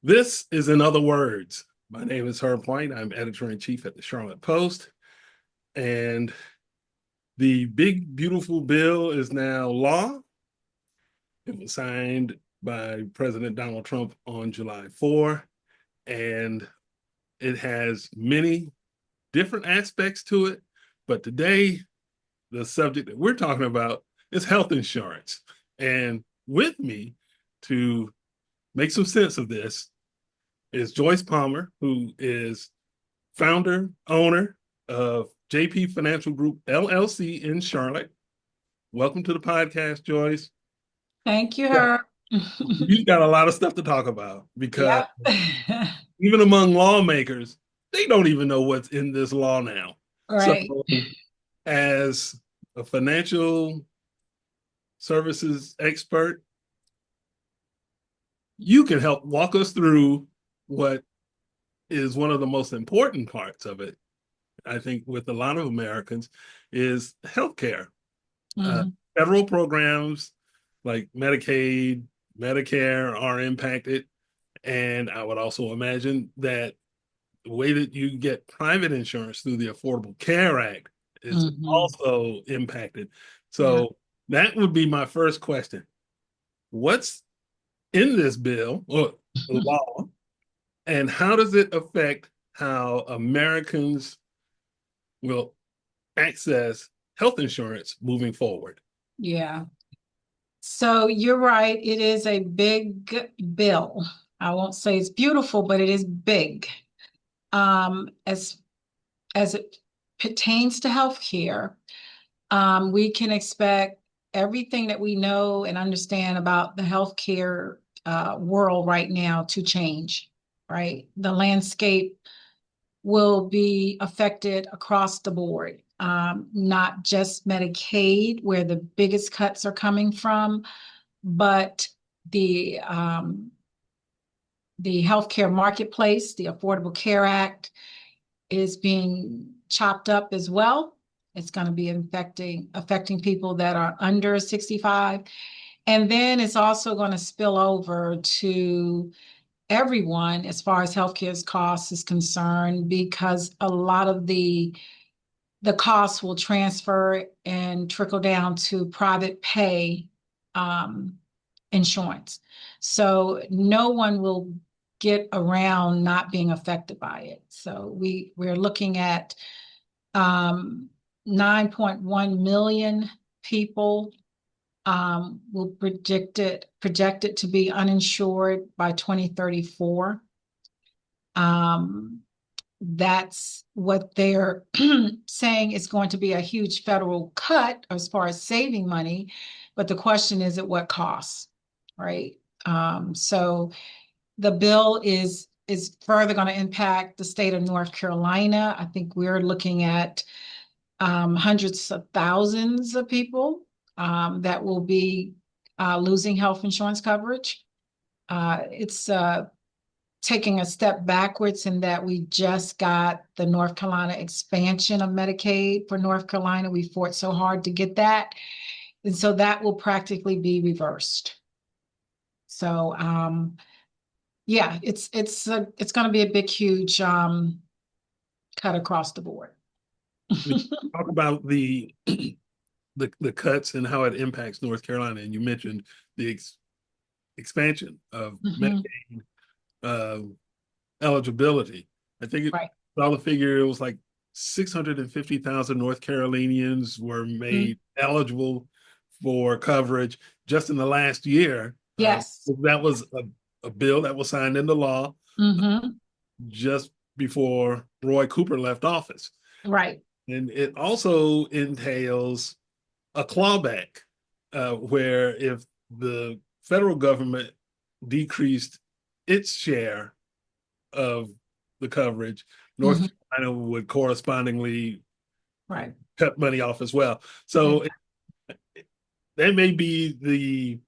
This is In Other Words. My name is Herb White. I'm editor-in-chief at the Charlotte Post. And the big, beautiful bill is now law. It was signed by President Donald Trump on July 4, and it has many different aspects to it. But today, the subject that we're talking about is health insurance. And with me to make some sense of this is Joyce Palmer, who is founder, owner of JP Financial Group LLC in Charlotte. Welcome to the podcast, Joyce. Thank you, Yeah, Herb. you've got a lot of stuff to talk about because Yep. even among lawmakers, they don't even know what's in this law now. So, Right. as a financial services expert, you can help walk us through what is one of the most important parts of it, I think, with a lot of Americans, is healthcare. Uh, Mhm. Federal programs like Medicaid, Medicare are impacted. And I would also imagine that the way that you get private insurance through the Affordable Care Act is Mhm. also impacted. Yeah. So that would be my first question. What's in this bill or law, and how does it affect how Americans will access health insurance moving forward? Yeah. So you're right. It is a big bill. I won't say it's beautiful, but it is big. As it pertains to healthcare, we can expect everything that we know and understand about the healthcare world right now to change, right? The landscape will be affected across the board, not just Medicaid, where the biggest cuts are coming from, but the healthcare marketplace, the Affordable Care Act is being chopped up as well. It's going to be affecting people that are under 65. And then it's also going to spill over to everyone as far as healthcare costs is concerned, because a lot of the costs will transfer and trickle down to private pay um, insurance. So no one will get around not being affected by it. So we're looking at 9.1 million people will projected to be uninsured by 2034. Um, that's what they're saying is going to be a huge federal cut as far as saving money. But the question is at what cost, right? So the bill is further going to impact the state of North Carolina. I think we're looking at hundreds of thousands of people that will be losing health insurance coverage. It's taking a step backwards in that we just got the North Carolina expansion of Medicaid for North Carolina. We fought so hard to get that. And so that will practically be reversed. So yeah, it's going to be a big, huge cut across the board. Talk about the cuts and how it impacts North Carolina. And you mentioned the expansion of Mhm. Medicaid uh, eligibility. I think it Right. saw the figure, it was like 650,000 North Carolinians were Mhm. made eligible for coverage just in the last year. Yes. That was a bill that was signed into law Hmm. just before Roy Cooper left office. Right. And it also entails a clawback, where if the federal government decreased its share of the coverage, North Hmm. Carolina would correspondingly Right. cut money off as well. Yeah. So that may be the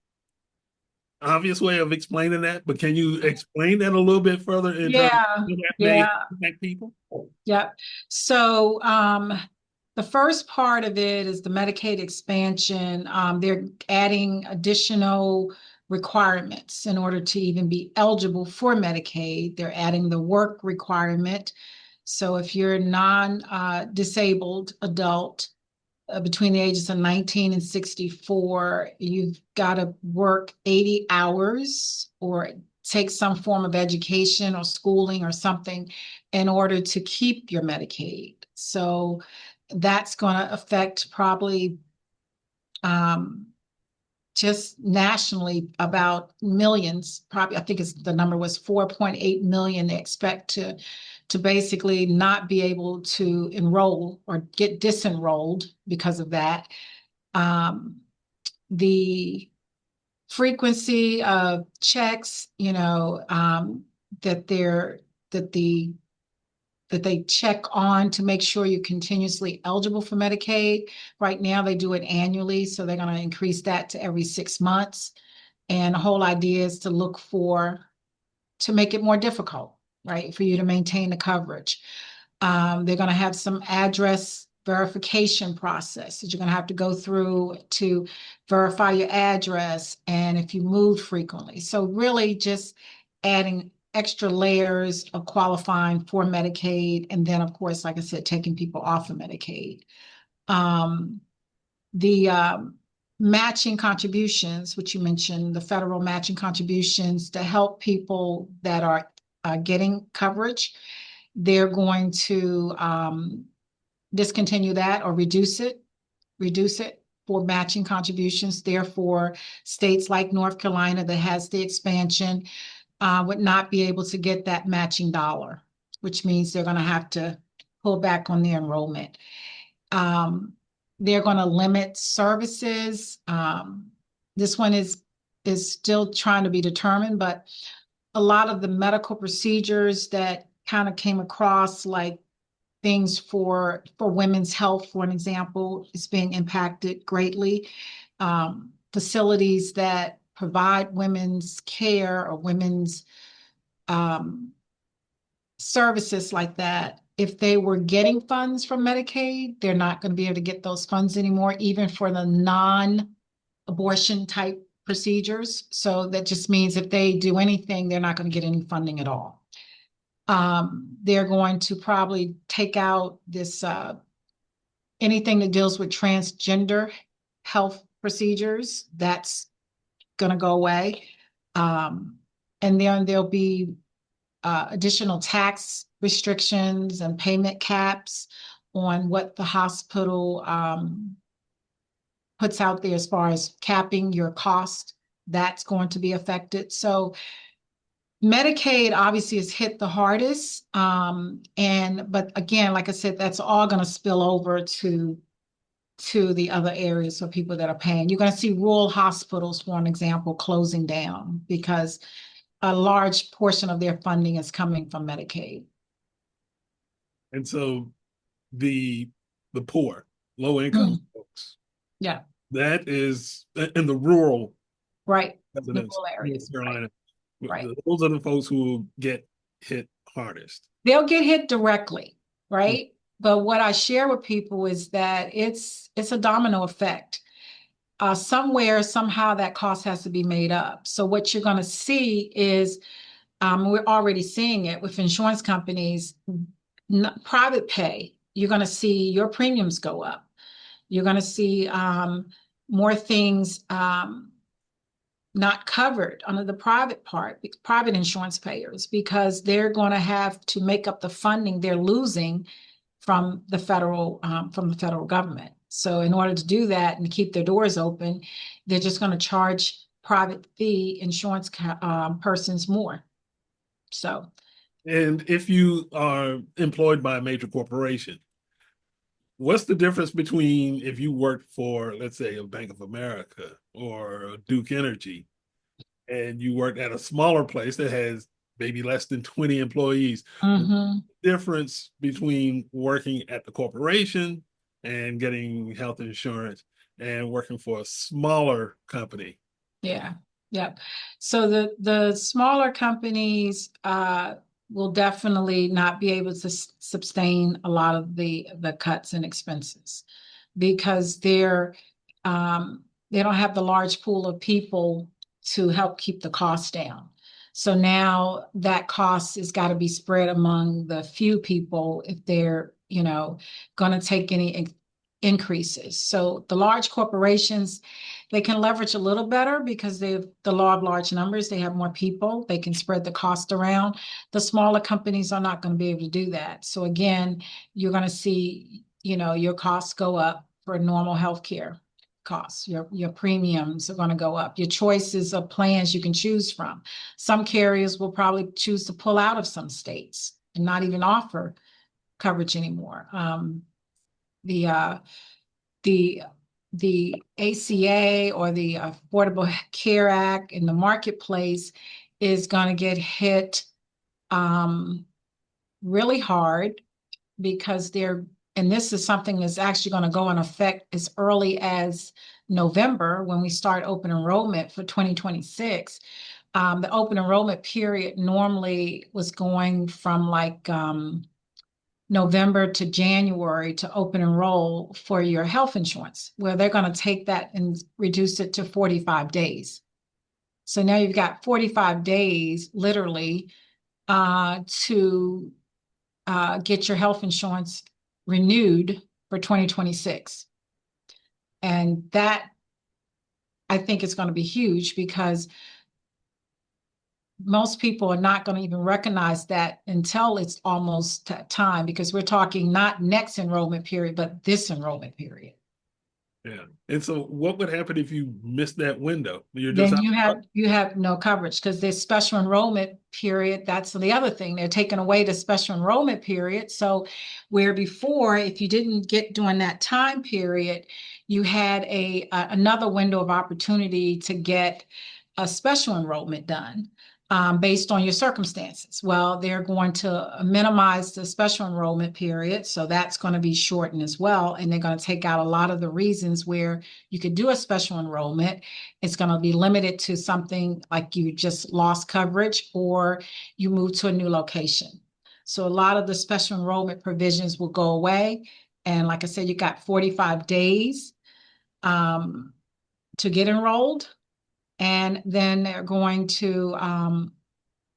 obvious way of explaining that, but can you explain that a little bit further in terms of Yeah. how that may Yeah. impact people? Yeah. So the first part of it is the Medicaid expansion. They're adding additional requirements in order to even be eligible for Medicaid. They're adding the work requirement. So if you're a non-disabled adult between the ages of 19 and 64, you've got to work 80 hours or take some form of education or schooling or something in order to keep your Medicaid. So that's going to affect probably just nationally about millions. Probably, I think the number was 4.8 million. They expect to basically not be able to enroll or get disenrolled because of that. The frequency of checks, that they check on to make sure you're continuously eligible for Medicaid. Right now, they do it annually, so they're going to increase that to every 6 months. And the whole idea is to make it more difficult, right, for you to maintain the coverage. They're going to have some address verification process that you're going to have to go through to verify your address and if you move frequently. So really just adding extra layers of qualifying for Medicaid. And then, of course, like I said, taking people off of Medicaid. The matching contributions, which you mentioned, the federal matching contributions to help people that are getting coverage, they're going to discontinue that or reduce it for matching contributions. Therefore, states like North Carolina that has the expansion would not be able to get that matching dollar, which means they're going to have to pull back on their enrollment. They're going to limit services. This one is still trying to be determined, but a lot of the medical procedures that kind of came across, like things for women's health, for an example, is being impacted greatly. Facilities that provide women's care or women's services like that, if they were getting funds from Medicaid, they're not going to be able to get those funds anymore, even for the non-abortion type procedures. So that just means if they do anything, they're not going to get any funding at all. They're going to probably take out this anything that deals with transgender health procedures. That's going to go away. And then there'll be additional tax restrictions and payment caps on what the hospital puts out there as far as capping your cost. That's going to be affected. So Medicaid obviously is hit the hardest. But again, like I said, that's all going to spill over to the other areas for people that are paying. You're going to see rural hospitals, for an example, closing down because a large portion of their funding is coming from Medicaid. And so the poor, low income folks, Yeah, that is in the rural right. The residents, rural areas, North Carolina. right. Those are the folks who will get hit hardest. They'll get hit directly, right? But what I share with people is that it's a domino effect. Somewhere, somehow that cost has to be made up. So what you're going to see is, we're already seeing it with insurance companies, private pay. You're going to see your premiums go up. You're going to see more things not covered under the private insurance payers, because they're going to have to make up the funding they're losing from the federal government. So in order to do that and keep their doors open, they're just going to charge private fee insurance persons more. So, and if you are employed by a major corporation, what's the difference between if you worked for, let's say, a Bank of America or Duke Energy, and you worked at a smaller place that has maybe less than 20 employees? mm-hmm. Difference between working at the corporation and getting health insurance and working for a smaller company? Yeah. So the smaller companies will definitely not be able to sustain a lot of the cuts and expenses because they don't have the large pool of people to help keep the cost down. So now that cost has got to be spread among the few people if they're, going to take any increases. So the large corporations, they can leverage a little better because they have the law of large numbers. They have more people. They can spread the cost around. The smaller companies are not going to be able to do that. So again, you're going to see, your costs go up for normal healthcare costs. Your premiums are going to go up. Your choices of plans you can choose from. Some carriers will probably choose to pull out of some states and not even offer coverage anymore. The the ACA or the Affordable Care Act in the marketplace is going to get hit really hard because and this is something that's actually going to go in effect as early as November when we start open enrollment for 2026. The open enrollment period normally was going from like November to January to open enroll for your health insurance, where they're going to take that and reduce it to 45 days. So now you've got 45 days literally to get your health insurance renewed for 2026. And that, I think, is going to be huge because most people are not going to even recognize that until it's almost that time, because we're talking not next enrollment period, but this enrollment period. Yeah. And so what would happen if you missed that window? You're just Then you have no coverage because this special enrollment period, that's the other thing. They're taking away the special enrollment period. So where before, if you didn't get during that time period, you had another window of opportunity to get a special enrollment done. Based on your circumstances. Well, they're going to minimize the special enrollment period. So that's going to be shortened as well. And they're going to take out a lot of the reasons where you could do a special enrollment. It's going to be limited to something like you just lost coverage or you moved to a new location. So a lot of the special enrollment provisions will go away. And like I said, you got 45 days to get enrolled. And then they're going to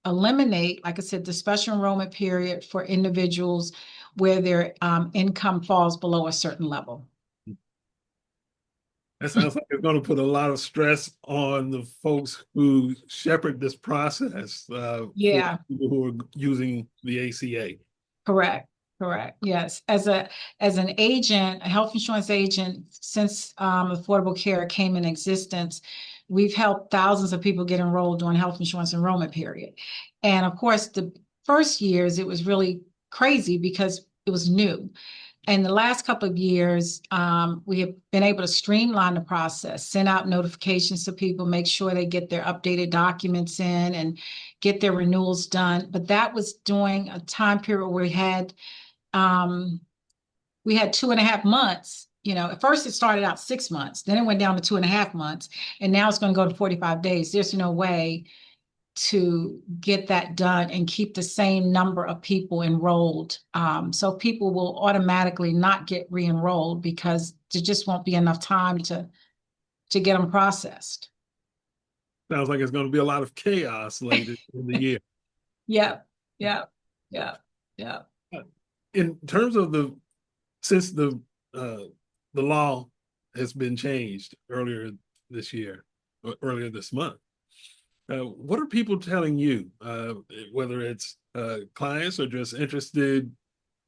eliminate, like I said, the special enrollment period for individuals where their income falls below a certain level. That sounds like it's going to put a lot of stress on the folks who shepherd this process Yeah, for people who are using the ACA. correct. Yes. As an agent, a health insurance agent, since Affordable Care came in existence, we've helped thousands of people get enrolled during health insurance enrollment period. And of course, the first years, it was really crazy because it was new. In the last couple of years, we have been able to streamline the process, send out notifications to people, make sure they get their updated documents in and get their renewals done. But that was during a time period where we had 2.5 months. At first it started out 6 months, then it went down to 2.5 months, and now it's going to go to 45 days. There's no way to get that done and keep the same number of people enrolled. So people will automatically not get re-enrolled because there just won't be enough time to get them processed. Sounds like it's going to be a lot of chaos later in the year. Yeah. In terms of since the law has been changed earlier this year, or earlier this month, what are people telling you, whether it's clients or just interested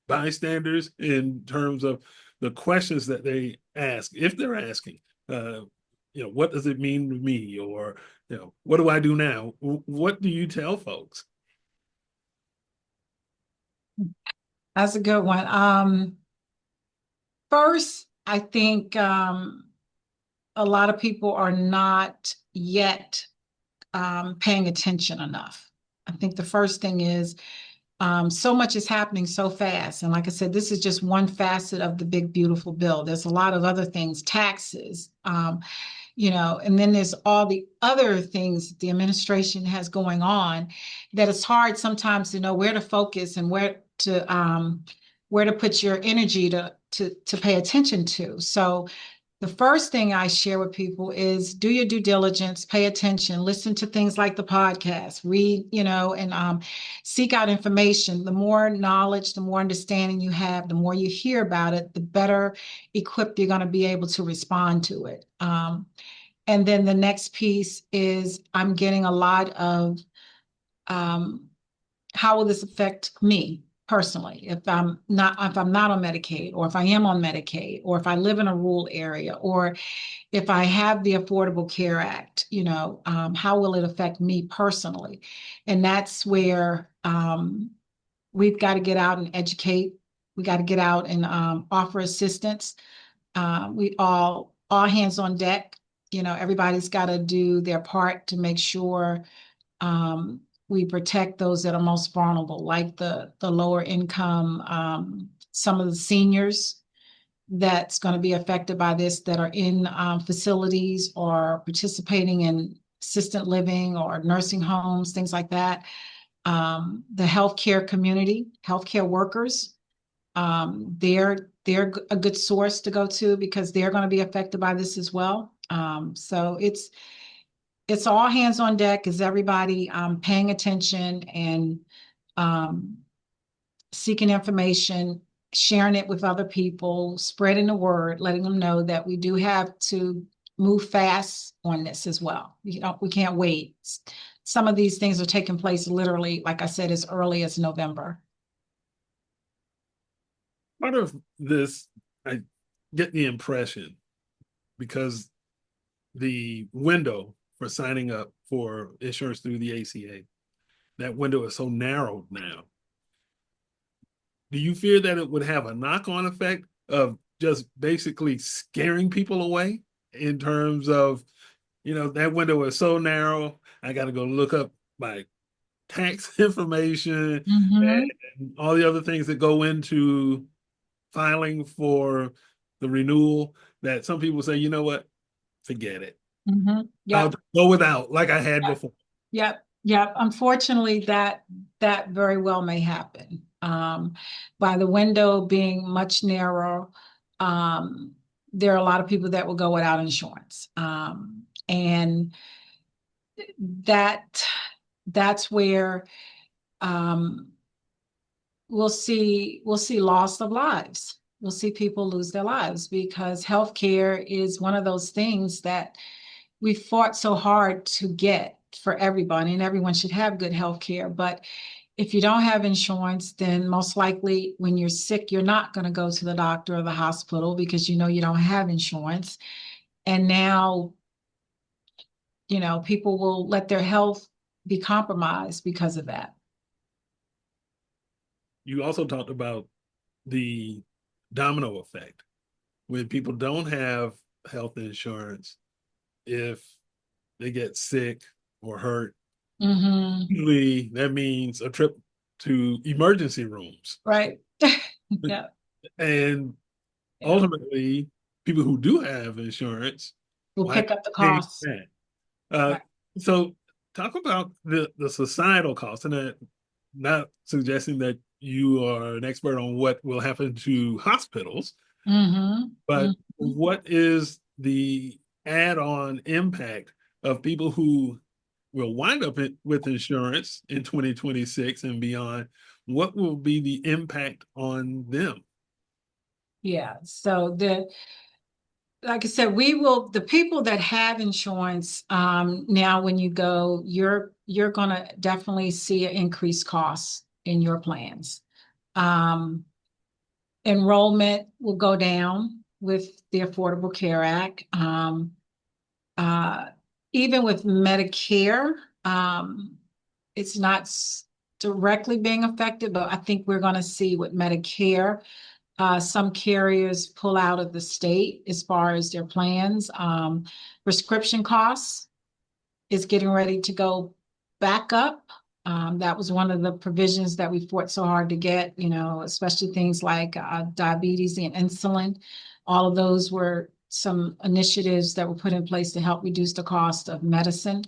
bystanders, in terms of the questions that they ask, if they're asking, what does it mean to me? Or, what do I do now? What do you tell folks? That's a good one. First, I think a lot of people are not yet paying attention enough. I think the first thing is so much is happening so fast. And like I said, this is just one facet of the big, beautiful bill. There's a lot of other things, taxes, and then there's all the other things the administration has going on that it's hard sometimes to know where to focus and where to put your energy to pay attention to. So the first thing I share with people is do your due diligence, pay attention, listen to things like the podcast, read, and seek out information. The more knowledge, the more understanding you have, the more you hear about it, the better equipped you're going to be able to respond to it. And then the next piece is I'm getting a lot of um, how will this affect me personally if I'm not on Medicaid, or if I am on Medicaid, or if I live in a rural area, or if I have the Affordable Care Act, how will it affect me personally? And that's where we've got to get out and educate. We got to get out and offer assistance. We all hands on deck. Everybody's got to do their part to make sure we protect those that are most vulnerable, like the lower income, some of the seniors that's going to be affected by this, that are in facilities or participating in assisted living or nursing homes, things like that. The healthcare community, healthcare workers, they're a good source to go to because they're going to be affected by this as well. So it's all hands on deck. Is everybody paying attention and um, seeking information, sharing it with other people, spreading the word, letting them know that we do have to move fast on this as well. We can't wait. Some of these things are taking place literally, like I said, as early as November. Part of this, I get the impression, because the window for signing up for insurance through the ACA, that window is so narrow now. Do you fear that it would have a knock-on effect of just basically scaring people away in terms of, that window is so narrow, I got to go look up my tax information Mm-hmm. and all the other things that go into filing for the renewal, that some people say, you know what, forget it. Mm-hmm. I'll Yep. go without like I had Yep. before. Yep. Yep. Unfortunately, that very well may happen. By the window being much narrower, um, there are a lot of people that will go without insurance. And that that's where um, we'll see loss of lives. We'll see people lose their lives because healthcare is one of those things that we fought so hard to get for everybody, and everyone should have good health care. But if you don't have insurance, then most likely when you're sick, you're not going to go to the doctor or the hospital because you don't have insurance. And now, people will let their health be compromised because of that. You also talked about the domino effect. When people don't have health insurance, if they get sick or hurt, Mm-hmm. usually that means a trip to emergency rooms. Right. Yeah. And Yeah. ultimately, people who do have insurance We'll wind pick up up the paying costs. that. Uh, Right. so talk about the societal cost, and not suggesting that you are an expert on what will happen to hospitals, Mm-hmm. but Mm-hmm. what is the add-on impact of people who will wind up with insurance in 2026 and beyond? What will be the impact on them? Yeah. So like I said, the people that have insurance, now when you go, you're gonna definitely see an increased cost in your plans. Um, Enrollment will go down with the Affordable Care Act. Uh, Even with Medicare, it's not directly being affected, but I think we're gonna see with Medicare, some carriers pull out of the state as far as their plans. Prescription costs is getting ready to go back up. That was one of the provisions that we fought so hard to get, especially things like diabetes and insulin. All of those were some initiatives that were put in place to help reduce the cost of medicine.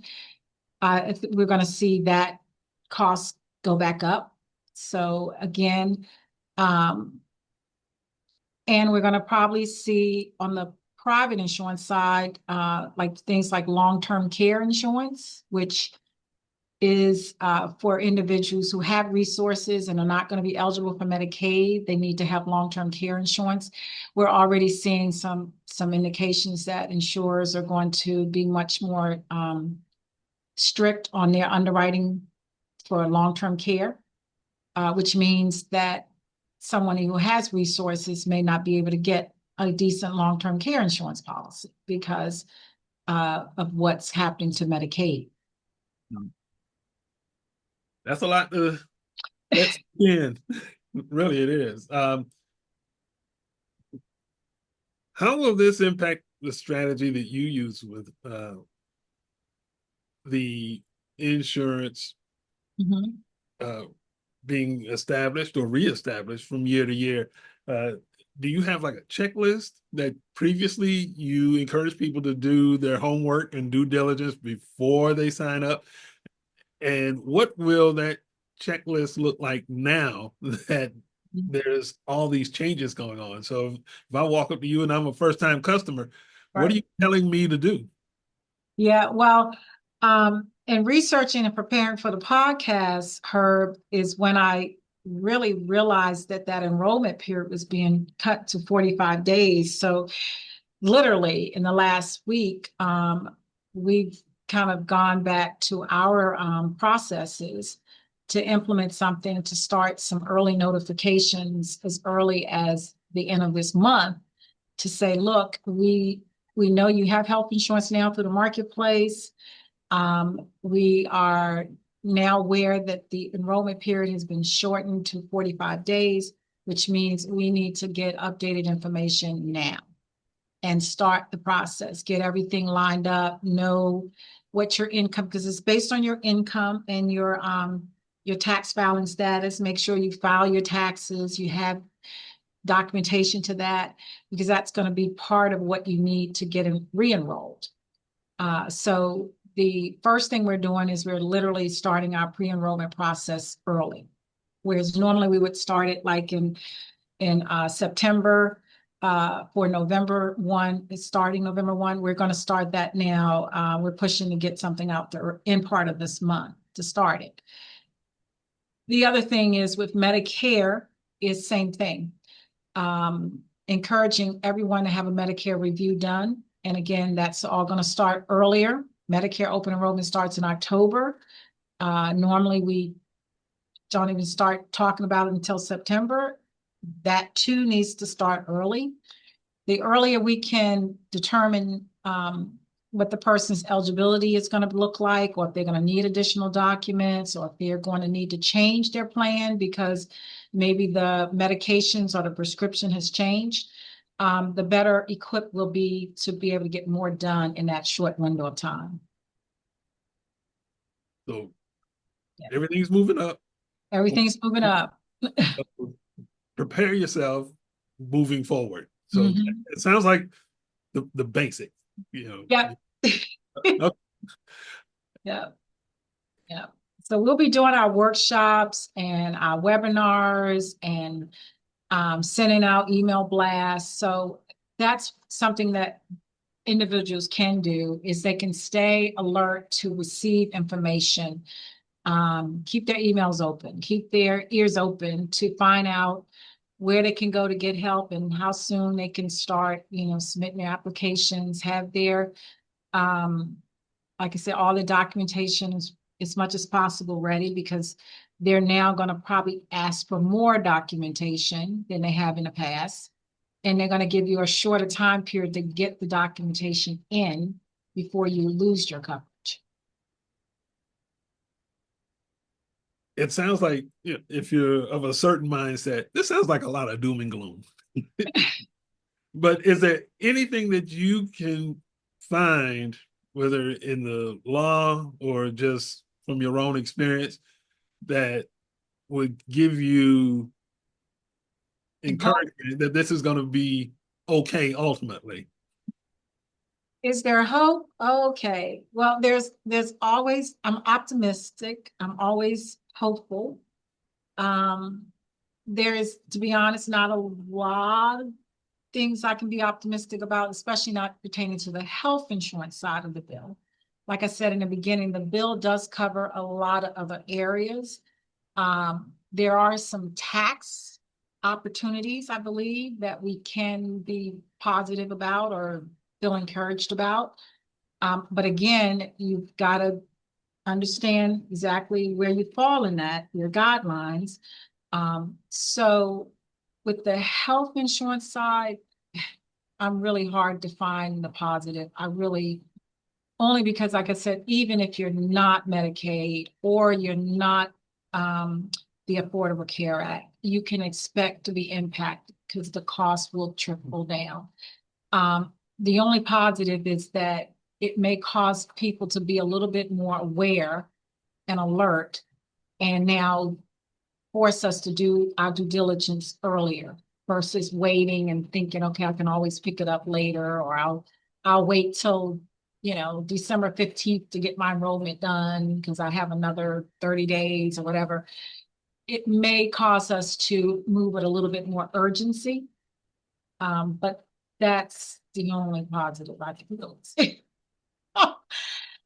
We're going to see that cost go back up. So again, um, and we're going to probably see on the private insurance side, like things like long-term care insurance, which is for individuals who have resources and are not going to be eligible for Medicaid. They need to have long-term care insurance. We're already seeing some indications that insurers are going to be much more strict on their underwriting for long-term care, which means that someone who has resources may not be able to get a decent long-term care insurance policy because of what's happening to Medicaid. That's a lot to that's in. Really, it is. How will this impact the strategy that you use with the insurance Mhm. being established or reestablished from year to year? Do you have like a checklist that previously you encourage people to do their homework and due diligence before they sign up? And what will that checklist look like now that there's all these changes going on? So if I walk up to you and I'm a first time customer, what are Right. you telling me to do? Yeah, well, in researching and preparing for the podcast, Herb, is when I really realized that that enrollment period was being cut to 45 days. So literally in the last week, we've kind of gone back to our processes to implement something to start some early notifications as early as the end of this month to say, look, we know you have health insurance now through the marketplace. We are now aware that the enrollment period has been shortened to 45 days, which means we need to get updated information now and start the process, get everything lined up, know what your income, because it's based on your income and your tax filing status. Make sure you file your taxes, you have documentation to that, because that's going to be part of what you need to get re-enrolled. So the first thing we're doing is we're literally starting our pre-enrollment process early, whereas normally we would start it like in September. For November 1, it's starting November 1. We're going to start that now. We're pushing to get something out there in part of this month to start it. The other thing is with Medicare is same thing. Encouraging everyone to have a Medicare review done. And again, that's all going to start earlier. Medicare open enrollment starts in October. Normally we don't even start talking about it until September. That too needs to start early. The earlier we can determine what the person's eligibility is going to look like, or if they're going to need additional documents, or if they're going to need to change their plan because maybe the medications or the prescription has changed, the better equipped we'll be to be able to get more done in that short window of time. So Yeah. everything's moving up. Everything's moving up. Prepare yourself moving forward. So Mhm. it sounds like the basic, you know. Yep. Okay. Yeah. Yeah. So we'll be doing our workshops and our webinars and sending out email blasts. So that's something that individuals can do, is they can stay alert to receive information, keep their emails open, keep their ears open to find out where they can go to get help and how soon they can start, submitting their applications, have their, like I said, all the documentation as much as possible ready, because they're now going to probably ask for more documentation than they have in the past. And they're going to give you a shorter time period to get the documentation in before you lose your coverage. It sounds like, if you're of a certain mindset, this sounds like a lot of doom and gloom. But is there anything that you can find, whether in the law or just from your own experience, that would give you encouragement that this is going to be okay ultimately? Is there hope? Okay. Well, there's always, I'm optimistic. I'm always hopeful. There is, to be honest, not a lot things I can be optimistic about, especially not pertaining to the health insurance side of the bill. Like I said in the beginning, the bill does cover a lot of other areas. There are some tax opportunities, I believe, that we can be positive about or feel encouraged about. But again, you've got to understand exactly where you fall in that, your guidelines. So with the health insurance side, I'm really hard to find the positive. Only because, like I said, even if you're not Medicaid or you're not the Affordable Care Act, you can expect to be impacted because the cost will trickle down. The only positive is that it may cause people to be a little bit more aware and alert, and now force us to do our due diligence earlier versus waiting and thinking, okay, I can always pick it up later, or I'll wait till December 15th to get my enrollment done because I have another 30 days or whatever. It may cause us to move with a little bit more urgency. But that's the only positive I feel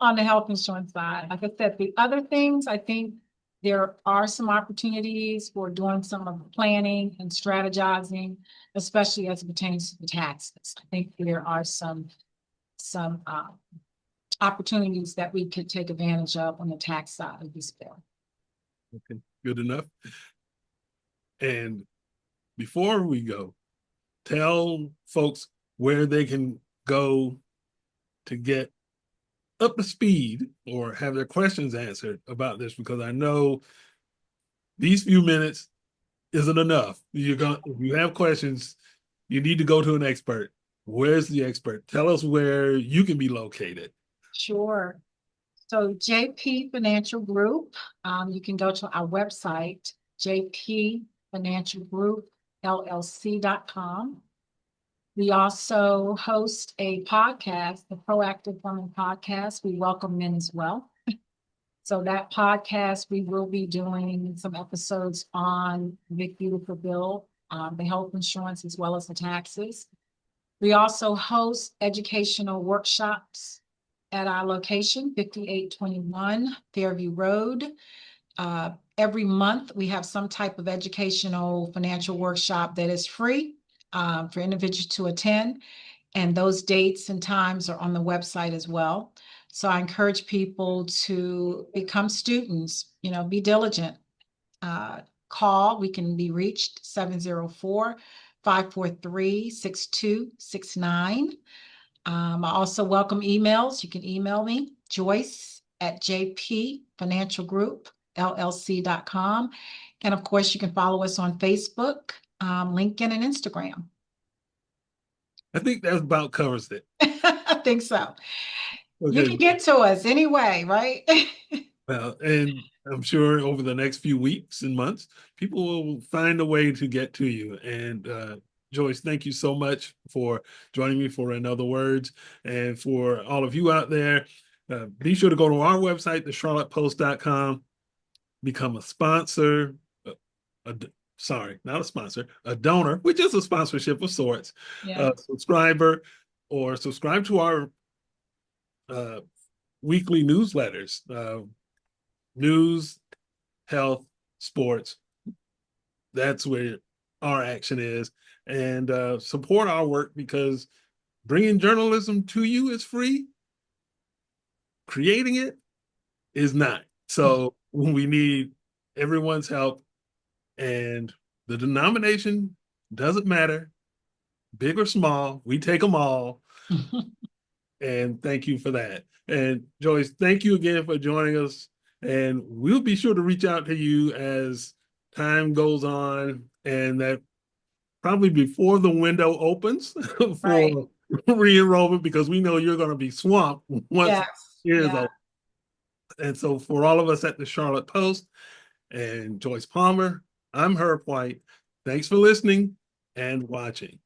on the health insurance side. Like I said, the other things, I think there are some opportunities for doing some of the planning and strategizing, especially as it pertains to the taxes. I think there are some opportunities that we could take advantage of on the tax side of this bill. Okay, good enough. And before we go, tell folks where they can go to get up to speed or have their questions answered about this, because I know these few minutes isn't enough. If you have questions, you need to go to an expert. Where's the expert? Tell us where you can be located. Sure. So JP Financial Group, you can go to our website, JP Financial Group LLC.com. We also host a podcast, the Proactive Women Podcast. We welcome men as well. So that podcast, we will be doing some episodes on the Big Beautiful Bill, the health insurance, as well as the taxes. We also host educational workshops at our location, 5821 Fairview Road. Every month, we have some type of educational financial workshop that is free for individuals to attend. And those dates and times are on the website as well. So I encourage people to become students, be diligent. Call, we can be reached 704-543-6269. I also welcome emails. You can email me, Joyce@jpfinancialgroupllc.com. And of course, you can follow us on Facebook, LinkedIn, and Instagram. I think that about covers it. I think so. Okay. You can get to us anyway, right? Well, and I'm sure over the next few weeks and months, people will find a way to get to you. And Joyce, thank you so much for joining me for Another Words. And for all of you out there, be sure to go to our website, thecharlottepost.com, become a sponsor, not a sponsor, a donor, which is a sponsorship of sorts, Yeah. subscriber, or subscribe to our weekly newsletters, news, health, sports. That's where our action is. And support our work, because bringing journalism to you is free. Creating it is not. So we need everyone's help. And the denomination doesn't matter, big or small, we take them all. And thank you for that. And Joyce, thank you again for joining us. And we'll be sure to reach out to you as time goes on, and that probably before the window opens for Right. re-enrollment, because we know you're going to be swamped once Yes. it is Yeah. open. And so for all of us at the Charlotte Post and Joyce Palmer, I'm Herb White. Thanks for listening and watching.